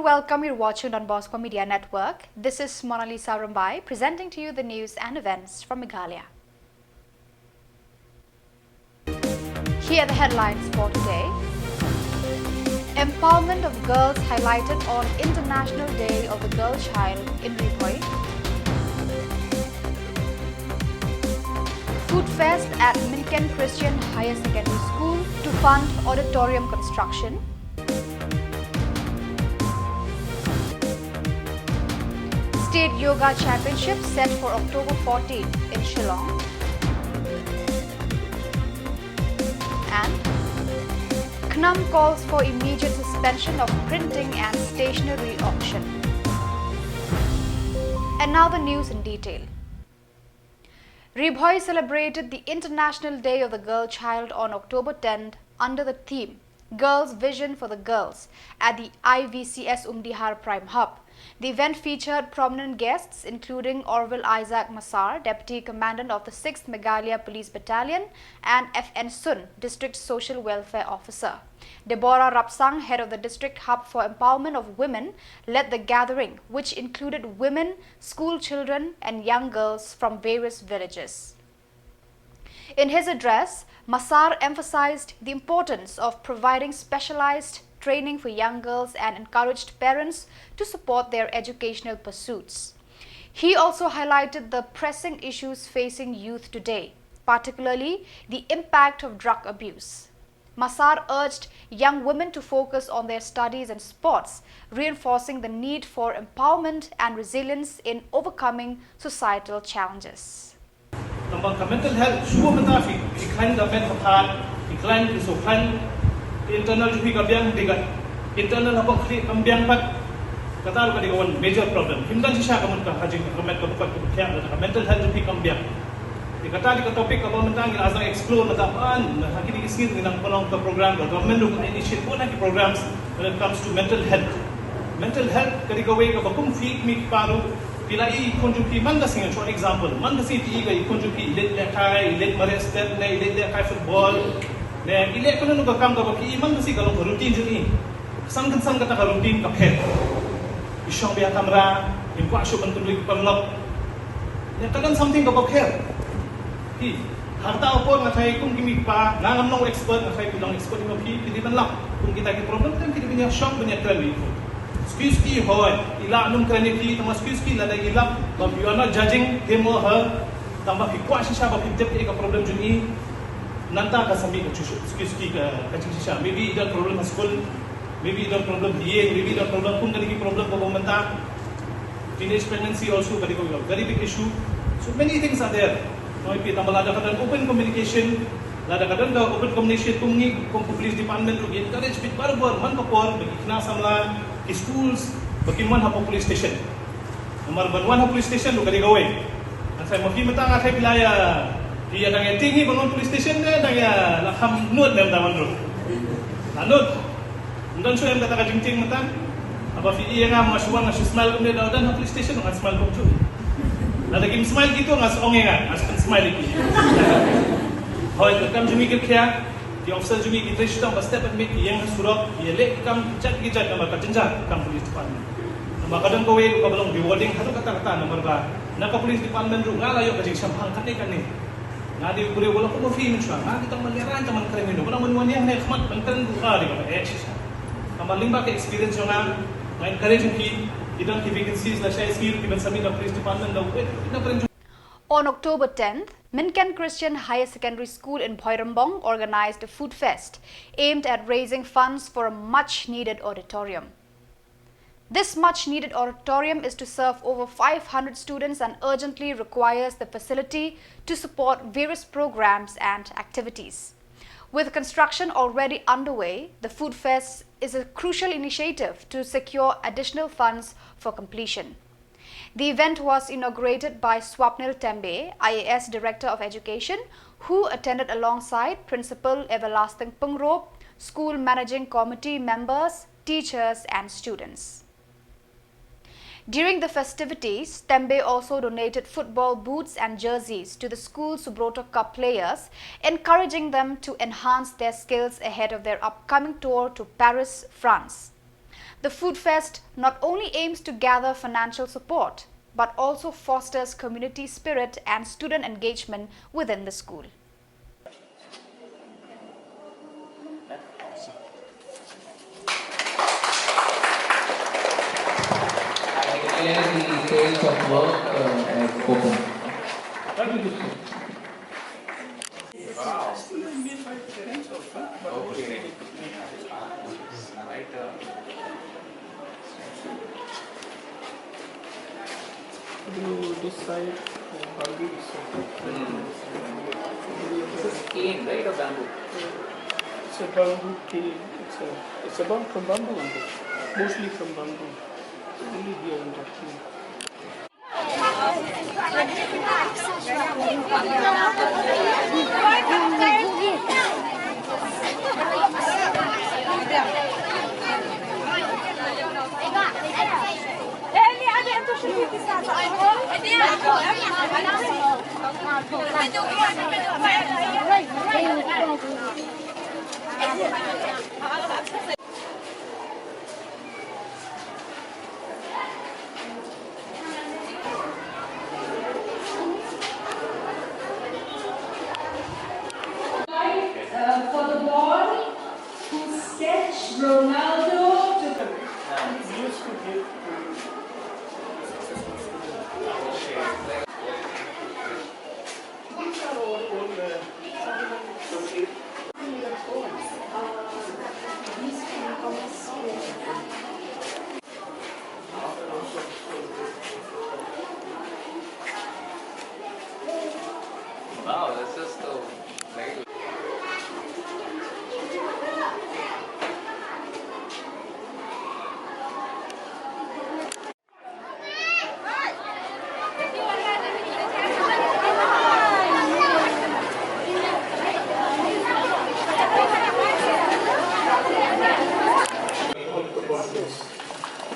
welcome. You're watching Donbosco Media Network. This is Monalisa Rambai presenting to you the news and events from Meghalaya. Here are the headlines for today. Empowerment of girls highlighted on International Day of the Girl Child in Peit. Food Fest at Minken Christian Higher Secondary School to fund auditorium construction. State Yoga Championship set for October 14 in Shillong. And KNAM calls for immediate suspension of printing and stationery auction. And now the news in detail. Ribhoi celebrated the International Day of the Girl Child on October 10 under the theme Girls' Vision for the Girls at the IVCS Umdihar Prime Hub. The event featured prominent guests including Orville Isaac Massar, Deputy Commandant of the 6th Meghalaya Police Battalion, and FN Sun, District Social Welfare Officer. Deborah Rapsang, head of the District Hub for Empowerment of Women, led the gathering, which included women, school children, and young girls from various villages. In his address, Massar emphasized the importance of providing specialized training for young girls and encouraged parents to support their educational pursuits. He also highlighted the pressing issues facing youth today, particularly the impact of drug abuse. Massar urged young women to focus on their studies and sports, reinforcing the need for empowerment and resilience in overcoming societal challenges. Mental health, internal juhi kabyang diga internal habak kli kambyang pat katal ka diga one major problem himdan sisa kamun ka hajing comment ka bukat kya mental health juhi kambyang di kata topik ka mentang ila asa explore na tapan na hakili iskil ng panong ka program ka government ro initiate po na ki programs when it comes to mental health ka diga way ka bakum feet mi paru pila I konjuki man da singa for example man da si ti ga I konjuki let le kai let mare step le let le kai football ne ile ko no kam ka ki iman si galong routine juni sang kata ka routine ka phet isong biya kamera in ko asyo bantuloy panglap ne kadan something ka phet ki harta opor na thai kung kimi pa nangam no expert na thai bilang expert mo ki di man lak kung kita ki problem kan ki binya shock binya trend excuse ki hoy ila anum krani ki tama excuse ki la dai ila but you are not judging him or her tamba ki kwa sha ba ki tep ka problem juni nanta ka sami ka excuse ki ka sisha maybe the problem at school, maybe the problem here, maybe the problem kung kani ki problem ko bumanta teenage pregnancy also kani ko very big issue. So many things are there. No ipi tambala da kadan open communication lada kadan da open communication kung police department ro encourage bit barbar man kapor bagi kina samla ki schools bagi man ha police station number 1 ha police station ro kani gawe ang say mo mata nga kay pilaya dia nang tinggi bangun police station dia nang ya lakam nut dalam taman ro. Lanut. Ndan so yang kata ka jingting mata. Apa fi iya nga masuan nga smile ko dia dan police station nga smile ko ju. Ada kim smile gitu nga songe nga, as smile iki. Hoy kam jumi ke kya, di officer jumi kita shita basta pat me yang surok, ye le kam chat ki chat nama ka jenja kam police department. Maka dan ko we ko balong rewarding hatu kata-kata nomor ba. Naka police department ro nga layo ka jing sampang kani. Nadi boleh wala ko film siya nadi tang manyaran taman krimino wala man yang nek mat bantan buka di ba siya kamaling ba ka experience yo nga encourage ki idang ki vacancies la siya skill ki sami na police department daw ina pa rin. On October 10th, Minken Christian Higher Secondary School in Peit organized a food fest aimed at raising funds for a much-needed auditorium. This much-needed auditorium is to serve over 500 students and urgently requires the facility to support various programs and activities. With construction already underway, the Food Fest is a crucial initiative to secure additional funds for completion. The event was inaugurated by Swapnil Tembe, IAS Director of Education, who attended alongside Principal Everlasting Pungro, school managing committee members, teachers and students. During the festivities, Tembe also donated football boots and jerseys to the school Subroto Cup players, encouraging them to enhance their skills ahead of their upcoming tour to Paris, France. The food fest not only aims to gather financial support, but also fosters community spirit and student engagement within the school. I declare the sales of work as open. Okay. Right. This side, how do you This is cane, right, or bamboo? It's a bamboo cane. It's about from bamboo, mostly from bamboo. Only here in Turkey. For the ball, who sketched Ronaldo to the Used to give these are all old Wow, this is the very.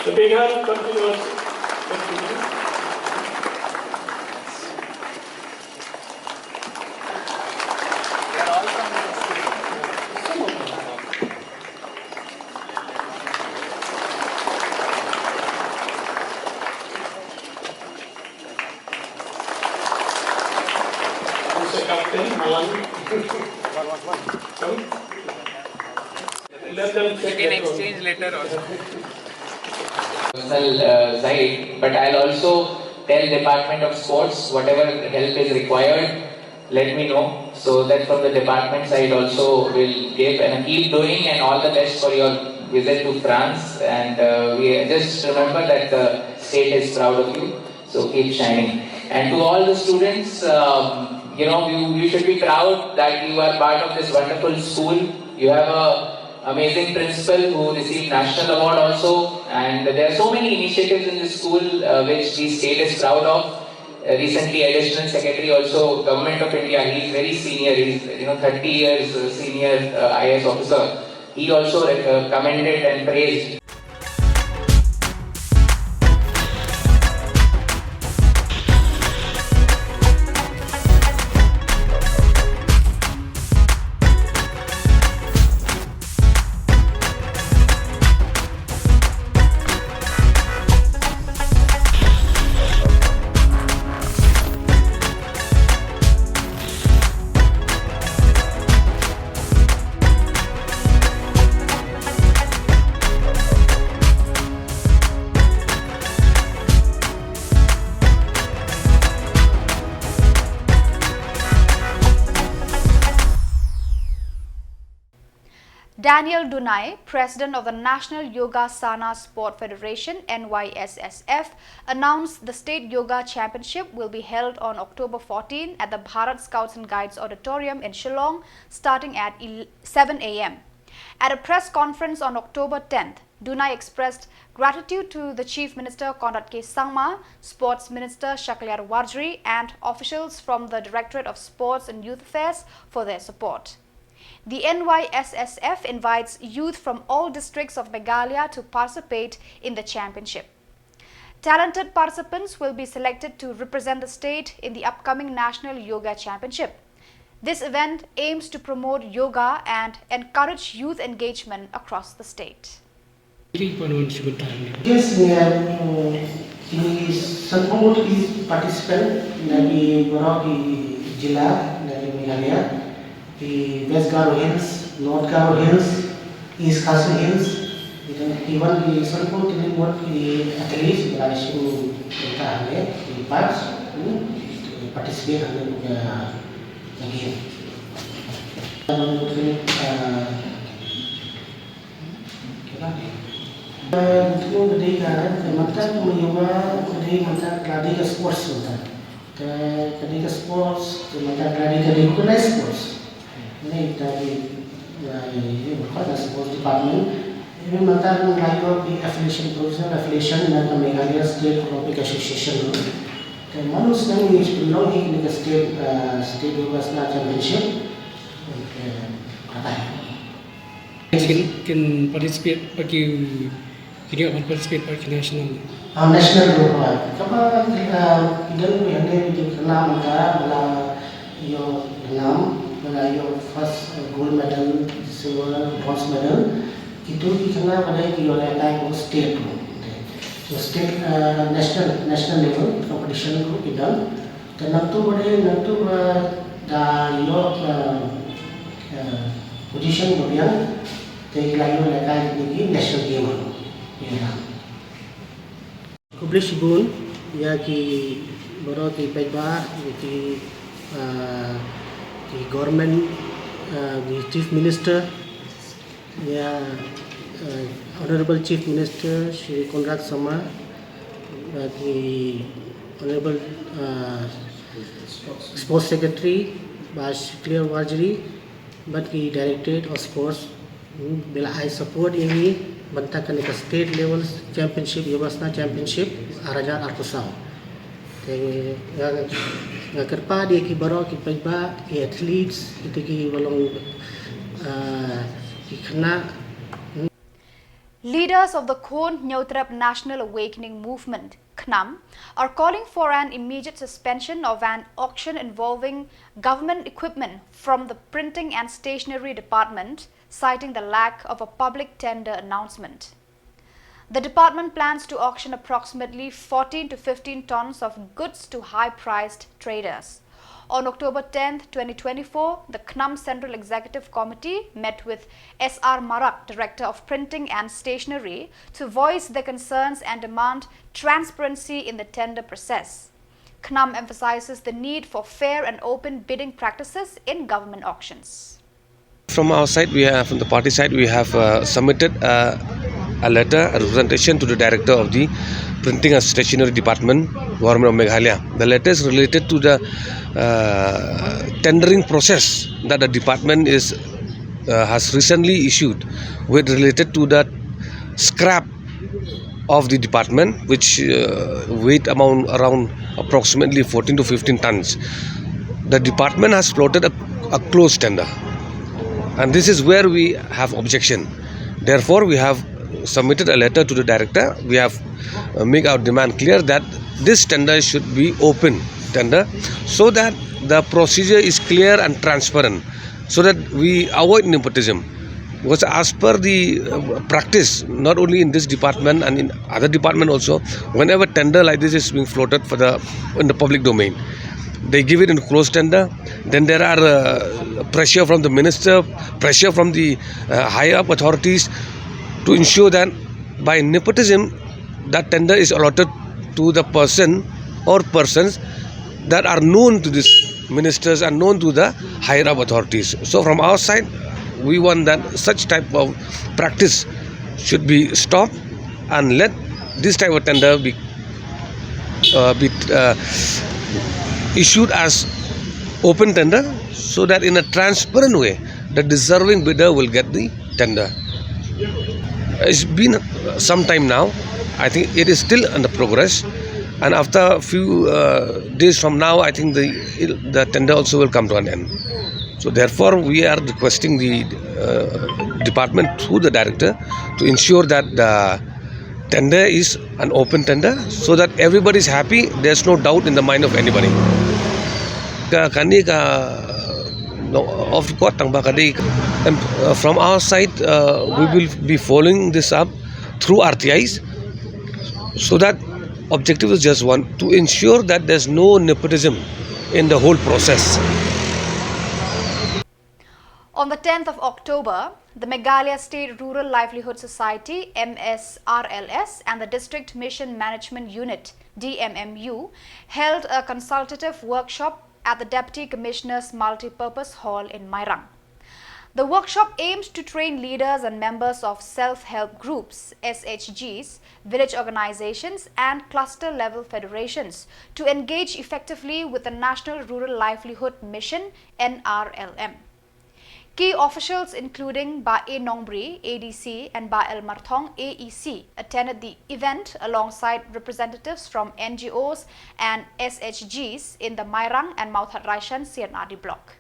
The big hand continues. They are all from the school. Who's a captain? Malang. Come. Let them You check can that one. exchange later also. Personal side, but I'll also tell Department of Sports whatever help is required, let me know, so that from the department side also will give and keep doing, and all the best for your visit to France, and we just remember that the state is proud of you, so keep shining. And to all the students, you should be proud that you are part of this wonderful school. You have a amazing principal who received national award also, and there are so many initiatives in the school which the state is proud of. Recently, additional secretary also, Government of India, he is very senior, he is 30 years senior IAS officer. He also commended and praised. Daniel Dunai, president of the National Yoga Sana Sport Federation (NYSSF), announced the State Yoga Championship will be held on October 14 at the Bharat Scouts and Guides Auditorium in Shillong, starting at 7 a.m. At a press conference on October 10th, Dunai expressed gratitude to the Chief Minister Conrad K. Sangma, Sports Minister Shaklyar Wardry, and officials from the Directorate of Sports and Youth Affairs for their support. The NYSSF invites youth from all districts of Meghalaya to participate in the championship. Talented participants will be selected to represent the state in the upcoming National Yoga Championship. This event aims to promote yoga and encourage youth engagement across the state. Yes, ini semua participant dari Khubor dari Meghalaya, di West Garo Hills, North Garo Hills, East Khasi Hills, dan even di semua di athletes berasal dari di parts participate lagi. Untuk ketika mata menyumbang ketika keladi ke sports ketika sports mata keladi ke organized sports ini dari berkata sports department ini mata mengayo di affiliation professional affiliation dengan Meghalaya State Olympic Association dan manusia yang belong ini ke state University Championship can participate bagi kini akan participate bagi national national kapag idan yang di KNAM bala yo first gold medal silver bronze medal itu dikenal pada oleh state so state national level competition ko idan dan nanti da yo position kemudian layu lekai ini national game Publish bun ya ki boro ki Peit ki government the chief minister ya honorable chief minister Shri Konrad Samla the honorable sports secretary Bash Clear Wajri but the directorate of sports bila I support ini bentakan ke state level championship Yubasna championship araja arkusau kerpa dia ki baro ki paiba athletes itu ki balong ki khana. Leaders of the Khon Nyautrap National Awakening Movement, KNAM, are calling for an immediate suspension of an auction involving government equipment from the Printing and Stationery Department, citing the lack of a public tender announcement. The department plans to auction approximately 14 to 15 tons of goods to high-priced traders. On October 10, 2024, the KNAM Central Executive Committee met with S.R. Marak, Director of Printing and Stationery, to voice their concerns and demand transparency in the tender process. KNAM emphasizes the need for fair and open bidding practices in government auctions. From our side, from the party side, we have submitted a letter, a representation to the Director of the Printing and Stationery Department, Government of Meghalaya. The letter is related to the tendering process that the department has recently issued, with related to the scrap of the department, which weight amount around approximately 14 to 15 tons. The department has floated a closed tender, and this is where we have objection. Therefore, we have submitted a letter to the director. We have make our demand clear that this tender should be open tender, so that the procedure is clear and transparent, so that we avoid nepotism. Because as per the practice, not only in this department and in other department also, whenever tender like this is being floated in the public domain, they give it in closed tender. Then there are pressure from the minister, pressure from the higher up authorities to ensure that by nepotism that tender is allotted to the person or persons that are known to these ministers and known to the higher up authorities. So from our side, we want that such type of practice should be stopped, and let this type of tender be issued as open tender, so that in a transparent way the deserving bidder will get the tender. It's been some time now. I think it is still under progress, and after a few days from now, I think the tender also will come to an end. So therefore, we are requesting the department through the director to ensure that the tender is an open tender, so that everybody is happy. There's no doubt in the mind of anybody. From our side, we will be following this up through RTIs. So that objective is just one, to ensure that there's no nepotism in the whole process. On the 10th of October, the Meghalaya State Rural Livelihood Society MSRLS and the District Mission Management Unit DMMU held a consultative workshop at the Deputy Commissioner's Multipurpose Hall in Mairang. The workshop aimed to train leaders and members of self-help groups, SHGs, village organizations and cluster-level federations to engage effectively with the National Rural Livelihood Mission NRLM. Key officials including Ba A Nongbri, ADC and Ba El Marthong, AEC attended the event alongside representatives from NGOs and SHGs in the Mairang and Mauthat Raishan CNRD block.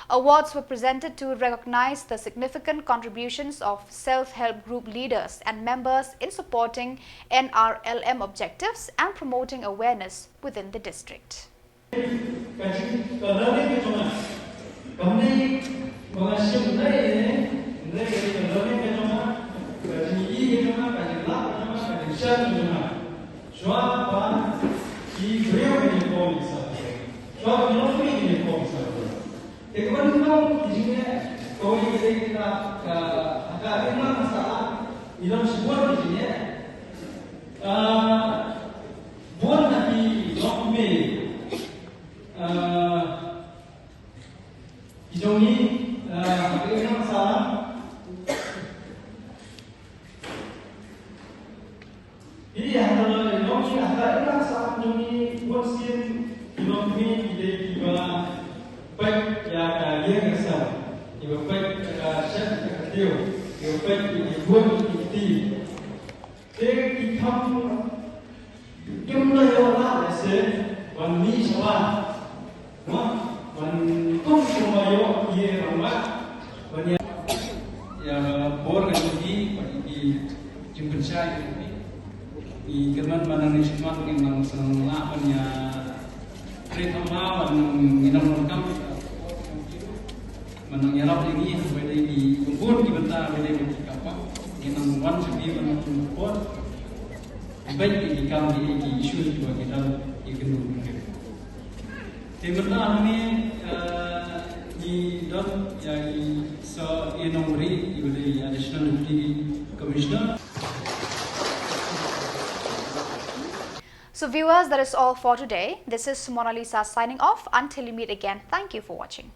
Awards were presented to recognize the significant contributions of self-help group leaders and members in supporting NRLM objectives and promoting awareness within the district. So viewers, that is all for today. This is Mona Lisa signing off. Until we meet again, thank you for watching.